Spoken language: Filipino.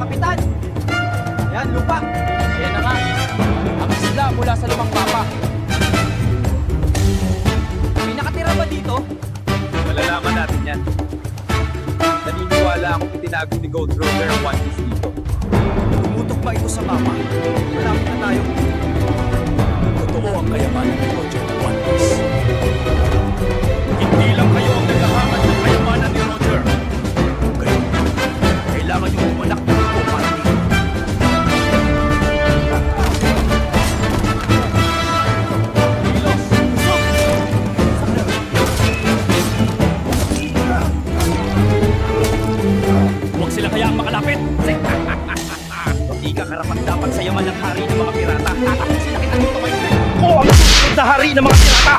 Kapitan! Yan, lupa! Yan na nga, ang isla mula sa lumang mapa. May nakatira ba dito? Malalaman natin yan. Naniniwala akong itinago ni Gold Roller ang One Piece dito. Tumutok ba ito sa mapa? Malapit na tayo. Totoo ang kayamanan ni Roger ng One Piece. Hindi lang kayo ang naghahangat ng kayamanan ni Roger. Kayo, kailangan yung umanak ng ito para dito. Kilos! Usok! Huwag sila hayaang makalapit! Hindi ka karapat-dapat sa yaman ng hari ng mga pirata. Tatapusin na kita dito ngayon. Ako ang susunod na hari ng mga pirata!